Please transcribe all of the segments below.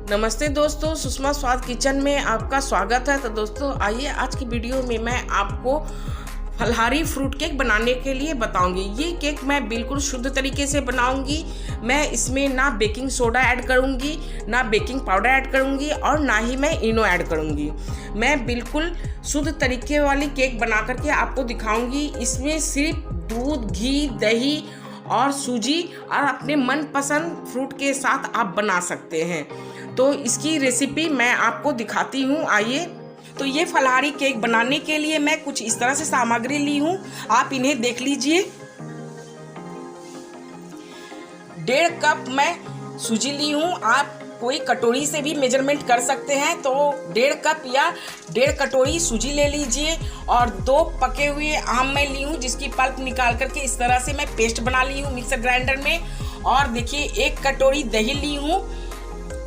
नमस्ते दोस्तों, सुषमा स्वाद किचन में आपका स्वागत है। तो दोस्तों आइए आज की वीडियो में मैं आपको फलहारी फ्रूट केक बनाने के लिए बताऊंगी। ये केक मैं बिल्कुल शुद्ध तरीके से बनाऊंगी। मैं इसमें ना बेकिंग सोडा ऐड करूंगी, ना बेकिंग पाउडर ऐड करूंगी और ना ही मैं इनो ऐड करूंगी। मैं बिल्कुल शुद्ध तरीके वाली केक बना करके आपको दिखाऊंगी। इसमें सिर्फ दूध, घी, दही और सूजी और अपने मनपसंद फ्रूट के साथ आप बना सकते हैं। तो इसकी रेसिपी मैं आपको दिखाती हूँ। आइए। तो ये फलहारी केक बनाने के लिए मैं कुछ इस तरह से सामग्री ली हूँ, आप इन्हें देख लीजिए। 1.5 कप मैं सूजी ली हूँ। आप कोई कटोरी से भी मेजरमेंट कर सकते हैं। तो 1.5 कप या 1.5 कटोरी सूजी ले लीजिए। और 2 पके हुए आम मैं ली हूँ, जिसकी पल्प निकाल करके इस तरह से मैं पेस्ट बना ली हूँ मिक्सर ग्राइंडर में। और देखिए 1 कटोरी दही ली हूँ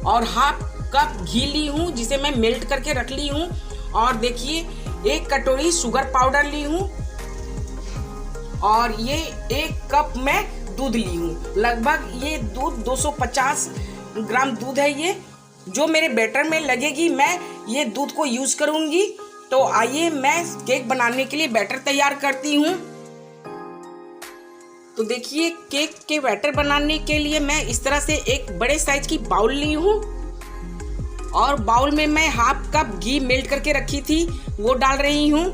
और 1/2 कप घी ली हूँ, जिसे मैं मेल्ट करके रख ली हूँ। और देखिए 1 कटोरी शुगर पाउडर ली हूँ और ये 1 कप मैं दूध ली हूँ। लगभग ये दूध 250 ग्राम दूध है। ये जो मेरे बैटर में लगेगी मैं ये दूध को यूज करूंगी। तो आइए मैं केक बनाने के लिए बैटर तैयार करती हूँ। तो देखिए केक के बैटर बनाने के लिए मैं इस तरह से एक बड़े साइज की बाउल ली हूँ और बाउल में मैं 1/2 कप घी मेल्ट करके रखी थी वो डाल रही हूँ।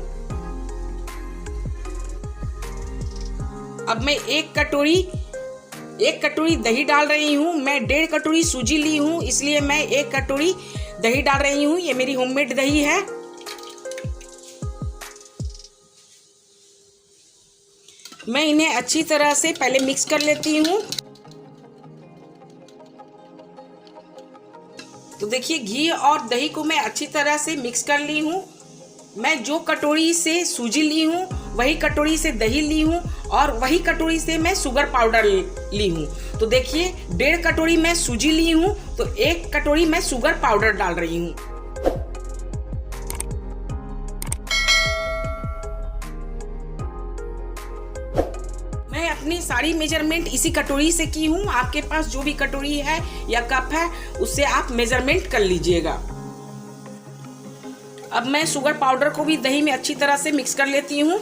अब मैं 1 कटोरी दही डाल रही हूँ। मैं 1.5 कटोरी सूजी ली हूँ, इसलिए मैं 1 कटोरी दही डाल रही हूँ। ये मेरी होममेड दही है। मैं इन्हें अच्छी तरह से पहले मिक्स कर लेती हूँ। तो देखिए घी और दही को मैं अच्छी तरह से मिक्स कर ली हूँ। मैं जो कटोरी से सूजी ली हूँ वही कटोरी से दही ली हूँ और वही कटोरी से मैं शुगर पाउडर ली हूँ। तो देखिए 1.5 कटोरी मैं सूजी ली हूँ, तो 1 कटोरी मैं शुगर पाउडर डाल रही हूँ। मैं अपनी सारी मेजरमेंट इसी कटोरी से की हूँ। आपके पास जो भी कटोरी है या कप है उससे आप मेजरमेंट कर लीजिएगा। अब मैं शुगर पाउडर को भी दही में अच्छी तरह से मिक्स कर लेती हूँ।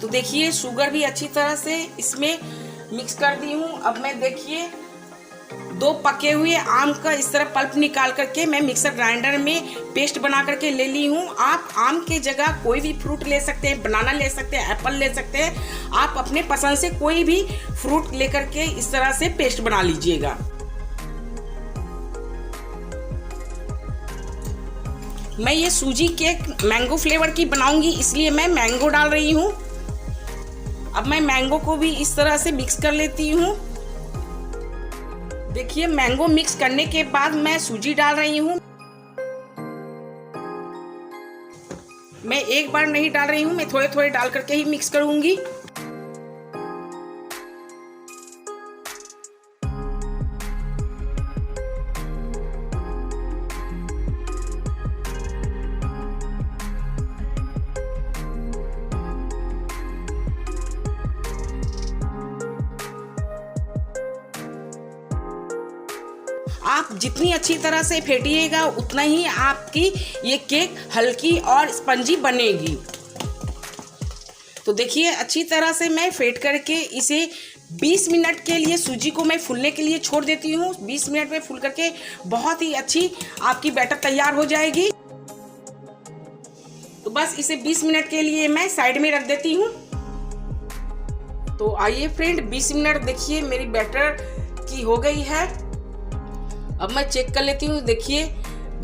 तो देखिए शुगर भी अच्छी तरह से इसमें मिक्स कर दी हूँ। अब मैं देखिए 2 पके हुए आम का इस तरह पल्प निकाल करके मैं मिक्सर ग्राइंडर में पेस्ट बना करके ले ली हूँ। आप आम के जगह कोई भी फ्रूट ले सकते हैं, बनाना ले सकते हैं, एप्पल ले सकते हैं। आप अपने पसंद से कोई भी फ्रूट लेकर के इस तरह से पेस्ट बना लीजिएगा। मैं ये सूजी केक मैंगो फ्लेवर की बनाऊंगी, इसलिए मैं मैंगो डाल रही हूँ। अब मैं मैंगो को भी इस तरह से मिक्स कर लेती हूँ। देखिए मैंगो मिक्स करने के बाद मैं सूजी डाल रही हूँ। मैं एक बार नहीं डाल रही हूँ, मैं थोड़े थोड़े डाल करके ही मिक्स करूंगी। आप जितनी अच्छी तरह से फेंटिएगा उतना ही आपकी ये केक हल्की और स्पंजी बनेगी। तो देखिए अच्छी तरह से मैं फेंट करके इसे 20 मिनट के लिए सूजी को मैं फूलने के लिए छोड़ देती हूँ। 20 मिनट में फूल करके बहुत ही अच्छी आपकी बैटर तैयार हो जाएगी। तो बस इसे 20 मिनट के लिए मैं साइड में रख देती हूँ। तो आइए फ्रेंड 20 मिनट देखिए मेरी बैटर की हो गई है। अब मैं चेक कर लेती हूँ। देखिए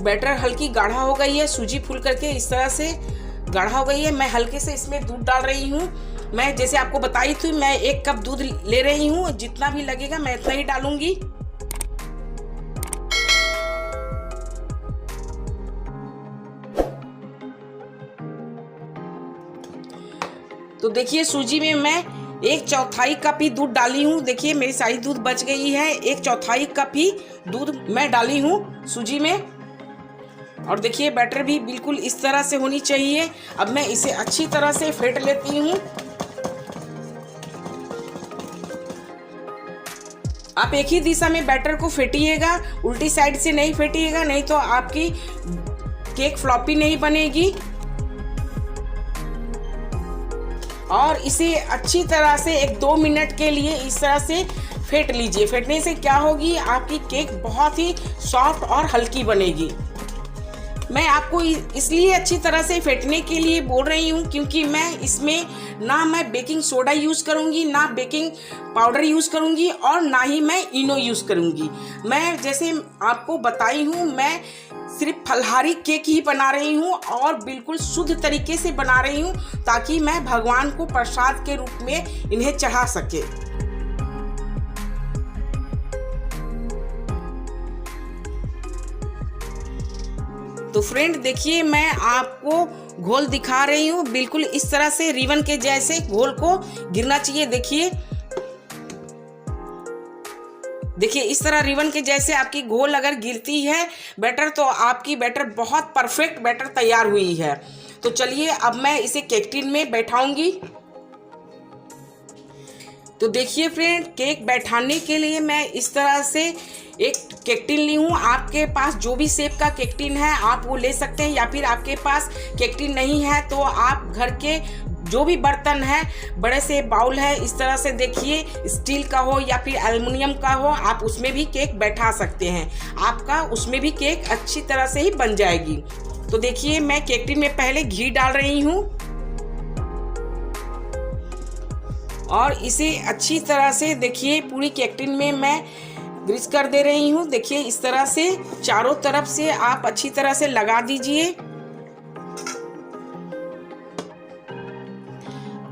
बैटर हल्की गाढ़ा हो गई है, सूजी फूल करके इस तरह से गाढ़ा हो गई है। मैं हल्के से इसमें दूध डाल रही हूँ। मैं जैसे आपको बताई थी मैं 1 कप दूध ले रही हूँ, जितना भी लगेगा मैं इतना ही डालूंगी। तो देखिए सूजी में मैं 1/4 कप ही दूध डाली हूँ। देखिए मेरी सारी दूध बच गई है। 1/4 कप ही दूध मैं डाली हूँ सूजी में। और देखिए बैटर भी बिल्कुल इस तरह से होनी चाहिए। अब मैं इसे अच्छी तरह से फेंट लेती हूँ। आप एक ही दिशा में बैटर को फेंटिएगा, उल्टी साइड से नहीं फेंटिएगा, नहीं तो आपकी केक फ्लॉपी नहीं बनेगी। और इसे अच्छी तरह से 1-2 मिनट के लिए इस तरह से फेंट लीजिए। फेंटने से क्या होगी, आपकी केक बहुत ही सॉफ्ट और हल्की बनेगी। मैं आपको इसलिए अच्छी तरह से फेंटने के लिए बोल रही हूँ क्योंकि मैं इसमें ना मैं बेकिंग सोडा यूज़ करूँगी, ना बेकिंग पाउडर यूज़ करूँगी, और ना ही मैं इनो यूज़ करूँगी। मैं जैसे आपको बताई हूँ, मैं सिर्फ फलहारी केक ही बना रही हूँ और बिल्कुल शुद्ध तरीके से बना रही हूँ ताकि मैं भगवान को प्रसाद के रूप में इन्हें चढ़ा सके। तो फ्रेंड देखिए, मैं आपको घोल दिखा रही हूँ, बिल्कुल इस तरह से रिबन के जैसे घोल को गिरना चाहिए। देखिए इस तरह रिबन के जैसे आपकी घोल अगर गिरती है बैटर, तो आपकी बैटर बहुत परफेक्ट बैटर तैयार हुई है। तो चलिए अब मैं इसे केक टिन में बैठाऊंगी। तो देखिए फ्रेंड, केक बैठाने के लिए मैं इस तरह से एक केक टिन ली हूँ। आपके पास जो भी शेप का केक टिन है आप वो ले सकते हैं, या फिर आपके पास केक टिन नहीं है तो आप घर के जो भी बर्तन है, बड़े से बाउल है, इस तरह से देखिए स्टील का हो या फिर एल्युमिनियम का हो, आप उसमें भी केक बैठा सकते हैं। आपका उसमें भी केक अच्छी तरह से ही बन जाएगी। तो देखिए मैं केक टिन में पहले घी डाल रही हूँ और इसे अच्छी तरह से देखिए पूरी केक टिन में मैं ग्रीस कर दे रही हूँ। देखिए इस तरह से चारों तरफ से आप अच्छी तरह से लगा दीजिए।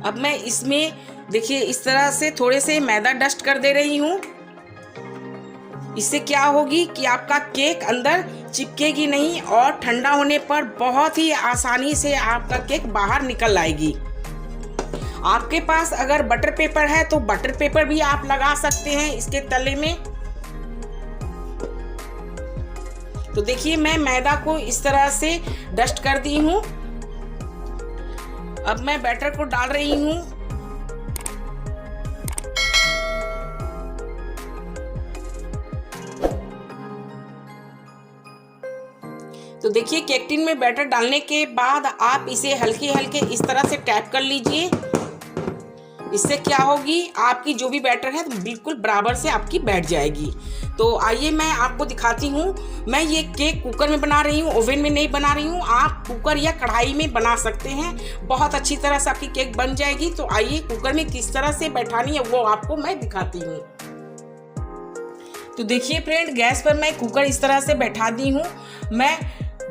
अब मैं इसमें देखिए इस तरह से थोड़े से मैदा डस्ट कर दे रही हूँ। इससे क्या होगी कि आपका केक अंदर चिपकेगी नहीं और ठंडा होने पर बहुत ही आसानी से आपका केक बाहर निकल आएगी। आपके पास अगर बटर पेपर है तो बटर पेपर भी आप लगा सकते हैं इसके तले में। तो देखिए मैं मैदा को इस तरह से डस्ट कर दी हूँ। अब मैं बैटर को डाल रही हूँ। तो देखिए केक टिन में बैटर डालने के बाद आप इसे हल्के हल्के इस तरह से टैप कर लीजिए। इससे क्या होगी, आपकी जो भी बैटर है तो बिल्कुल बराबर से आपकी बैठ जाएगी। तो आइए मैं आपको दिखाती हूँ। मैं ये केक कुकर में बना रही हूँ, ओवन में नहीं बना रही हूँ। आप कुकर या कढ़ाई में बना सकते हैं, बहुत अच्छी तरह से आपकी केक बन जाएगी। तो आइए कुकर में किस तरह से बैठानी है वो आपको मैं दिखाती हूँ। तो देखिए फ्रेंड, गैस पर मैं कुकर इस तरह से बैठा दी हूँ। मैं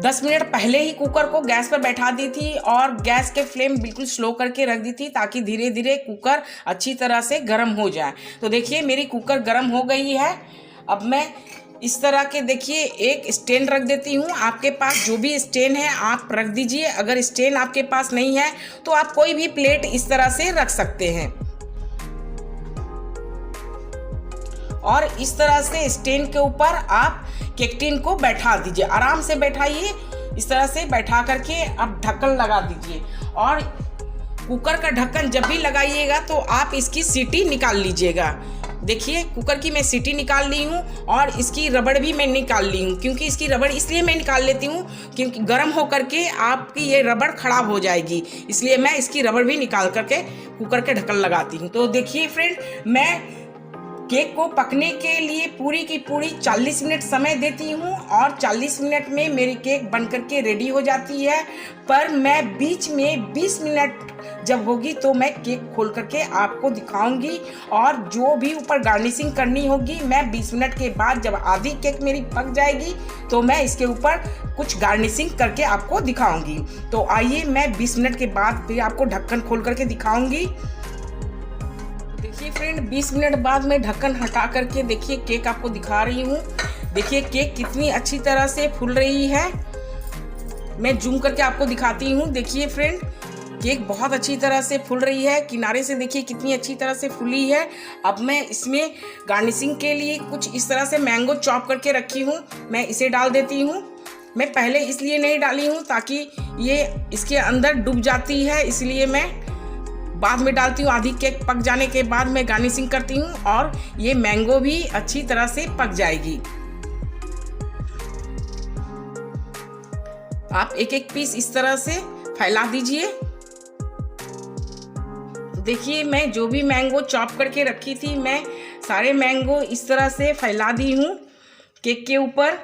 10 मिनट पहले ही कुकर को गैस पर बैठा दी थी और गैस के फ्लेम बिल्कुल स्लो करके रख दी थी ताकि धीरे धीरे कुकर अच्छी तरह से गर्म हो जाए। तो देखिए मेरी कुकर गर्म हो गई है। अब मैं इस तरह के देखिए एक स्टैंड रख देती हूँ। आपके पास जो भी स्टैंड है आप रख दीजिए। अगर स्टैंड आपके पास नहीं है तो आप कोई भी प्लेट इस तरह से रख सकते हैं। और इस तरह से स्टैंड के ऊपर आप केक टिन को बैठा दीजिए, आराम से बैठाइए। इस तरह से बैठा करके आप ढक्कन लगा दीजिए। और कुकर का ढक्कन जब भी लगाइएगा तो आप इसकी सीटी निकाल लीजिएगा। देखिए कुकर की मैं सीटी निकाल ली हूँ और इसकी रबड़ भी मैं निकाल ली हूँ, क्योंकि इसकी रबड़ इसलिए मैं निकाल लेती हूँ क्योंकि गर्म होकर के आपकी ये रबड़ खराब हो जाएगी, इसलिए मैं इसकी रबड़ भी निकाल करके कुकर के ढक्कन लगाती हूँ। तो देखिए फ्रेंड, मैं केक को पकने के लिए पूरी की पूरी 40 मिनट समय देती हूँ और 40 मिनट में मेरी केक बन करके रेडी हो जाती है। पर मैं बीच में 20 मिनट जब होगी तो मैं केक खोल करके आपको दिखाऊंगी और जो भी ऊपर गार्निशिंग करनी होगी मैं 20 मिनट के बाद, जब आधी केक मेरी पक जाएगी तो मैं इसके ऊपर कुछ गार्निशिंग करके आपको दिखाऊंगी। तो आइए मैं 20 मिनट के बाद फिर आपको ढक्कन खोल करके दिखाऊंगी। देखिए फ्रेंड, 20 मिनट बाद मैं ढक्कन हटा करके देखिए केक आपको दिखा रही हूँ। देखिए केक कितनी अच्छी तरह से फूल रही है। मैं जूम करके आपको दिखाती हूँ। देखिए फ्रेंड, केक बहुत अच्छी तरह से फूल रही है। किनारे से देखिए कितनी अच्छी तरह से फूली है। अब मैं इसमें गार्निशिंग के लिए कुछ इस तरह से मैंगो चॉप करके रखी हूँ, मैं इसे डाल देती हूँ। मैं पहले इसलिए नहीं डाली हूँ ताकि ये इसके अंदर डूब जाती है, इसलिए मैं बाद में डालती हूँ। आधी केक पक जाने के बाद मैं गार्निशिंग करती हूँ और ये मैंगो भी अच्छी तरह से पक जाएगी। आप एक एक पीस इस तरह से फैला दीजिए। देखिए मैं जो भी मैंगो चॉप करके रखी थी, मैं सारे मैंगो इस तरह से फैला दी हूँ केक के ऊपर।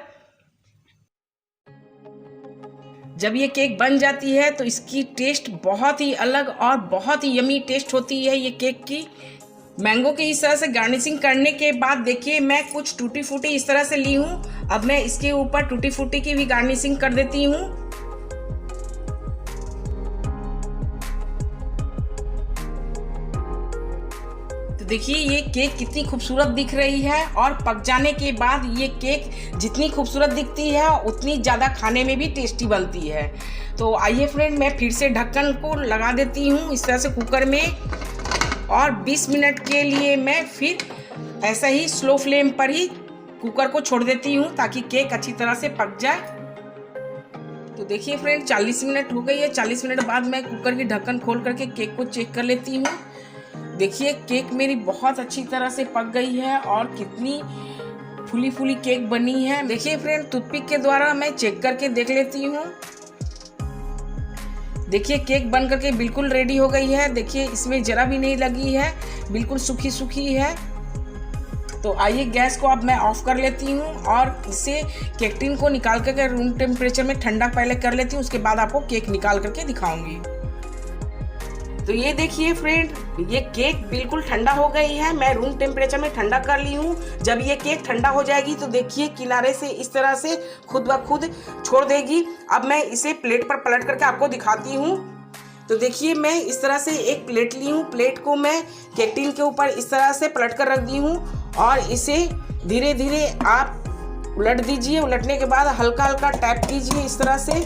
जब ये केक बन जाती है तो इसकी टेस्ट बहुत ही अलग और बहुत ही यमी टेस्ट होती है ये केक की। मैंगो की इस तरह से गार्निशिंग करने के बाद देखिए मैं कुछ टूटी फूटी इस तरह से ली हूँ। अब मैं इसके ऊपर टूटी फूटी की भी गार्निशिंग कर देती हूँ। देखिए ये केक कितनी खूबसूरत दिख रही है और पक जाने के बाद ये केक जितनी खूबसूरत दिखती है उतनी ज़्यादा खाने में भी टेस्टी बनती है। तो आइए फ्रेंड, मैं फिर से ढक्कन को लगा देती हूँ इस तरह से कुकर में और 20 मिनट के लिए मैं फिर ऐसा ही स्लो फ्लेम पर ही कुकर को छोड़ देती हूँ ताकि केक अच्छी तरह से पक जाए। तो देखिए फ्रेंड 40 मिनट हो गई है। 40 मिनट बाद मैं कुकर की ढक्कन खोल करके केक को चेक कर लेती हूँ। देखिए केक मेरी बहुत अच्छी तरह से पक गई है और कितनी फूली फूली केक बनी है। देखिए फ्रेंड टूथपिक के द्वारा मैं चेक करके देख लेती हूँ। देखिए केक बन करके बिल्कुल रेडी हो गई है। देखिए इसमें जरा भी नहीं लगी है, बिल्कुल सूखी सूखी है। तो आइए गैस को अब मैं ऑफ कर लेती हूँ और इसे केक टिन को निकाल करके रूम टेम्परेचर में ठंडा पहले कर लेती हूँ, उसके बाद आपको केक निकाल करके दिखाऊंगी। तो ये देखिए फ्रेंड, ये केक बिल्कुल ठंडा हो गई है। मैं रूम टेम्परेचर में ठंडा कर ली हूँ। जब ये केक ठंडा हो जाएगी तो देखिए किनारे से इस तरह से खुद ब खुद छोड़ देगी। अब मैं इसे प्लेट पर पलट करके आपको दिखाती हूँ। तो देखिए मैं इस तरह से एक प्लेट ली हूँ। प्लेट को मैं केक टिन के ऊपर इस तरह से पलट कर रख दी हूँ और इसे धीरे धीरे आप उलट दीजिए। उलटने के बाद हल्का हल्का टैप कीजिए इस तरह से।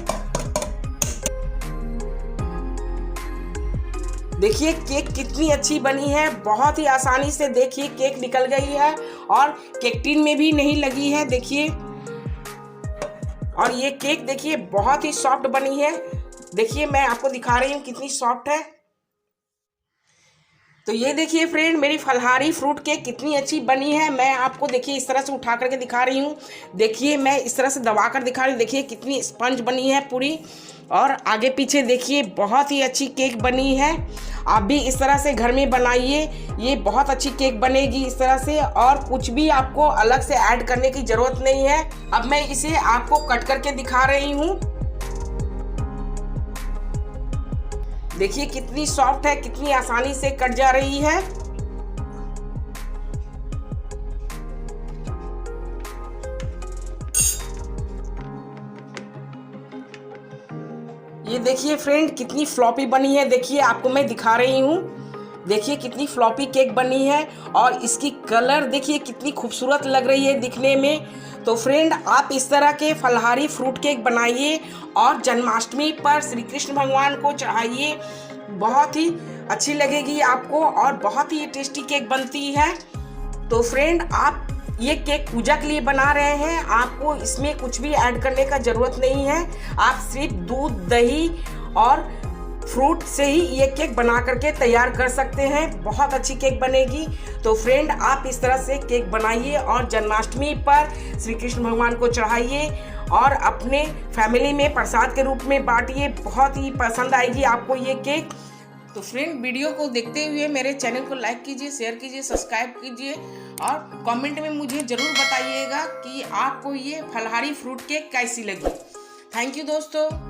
देखिए केक कितनी अच्छी बनी है, बहुत ही आसानी से देखिए केक निकल गई है और केक टिन में भी नहीं लगी है। देखिए और ये केक देखिए बहुत ही सॉफ्ट बनी है। देखिए मैं आपको दिखा रही हूँ कितनी सॉफ्ट है। तो ये देखिए फ्रेंड मेरी फलहारी फ्रूट केक कितनी अच्छी बनी है। मैं आपको देखिए इस तरह से उठा करके दिखा रही हूँ। देखिए मैं इस तरह से दबा कर दिखा रही हूँ। देखिए कितनी स्पंज बनी है पूरी और आगे पीछे देखिए बहुत ही अच्छी केक बनी है। आप भी इस तरह से घर में बनाइए, ये बहुत अच्छी केक बनेगी इस तरह से और कुछ भी आपको अलग से ऐड करने की ज़रूरत नहीं है। अब मैं इसे आपको कट करके दिखा रही हूँ। देखिए कितनी सॉफ्ट है, कितनी आसानी से कट जा रही है। ये देखिए फ्रेंड कितनी फ्लॉपी बनी है। देखिए आपको मैं दिखा रही हूँ। देखिए कितनी फ्लॉपी केक बनी है और इसकी कलर देखिए कितनी खूबसूरत लग रही है दिखने में। तो फ्रेंड आप इस तरह के फलहारी फ्रूट केक बनाइए और जन्माष्टमी पर श्री कृष्ण भगवान को चढ़ाइए। बहुत ही अच्छी लगेगी आपको और बहुत ही टेस्टी केक बनती है। तो फ्रेंड आप ये केक पूजा के लिए बना रहे हैं, आपको इसमें कुछ भी ऐड करने का ज़रूरत नहीं है। आप सिर्फ दूध, दही और फ्रूट से ही ये केक बना करके तैयार कर सकते हैं। बहुत अच्छी केक बनेगी। तो फ्रेंड आप इस तरह से केक बनाइए और जन्माष्टमी पर श्री कृष्ण भगवान को चढ़ाइए और अपने फैमिली में प्रसाद के रूप में बांटिए। बहुत ही पसंद आएगी आपको ये केक। तो फ्रेंड वीडियो को देखते हुए मेरे चैनल को लाइक कीजिए, शेयर कीजिए, सब्सक्राइब कीजिए और कमेंट में मुझे ज़रूर बताइएगा कि आपको ये फलहारी फ्रूट केक कैसी लगी। थैंक यू दोस्तों।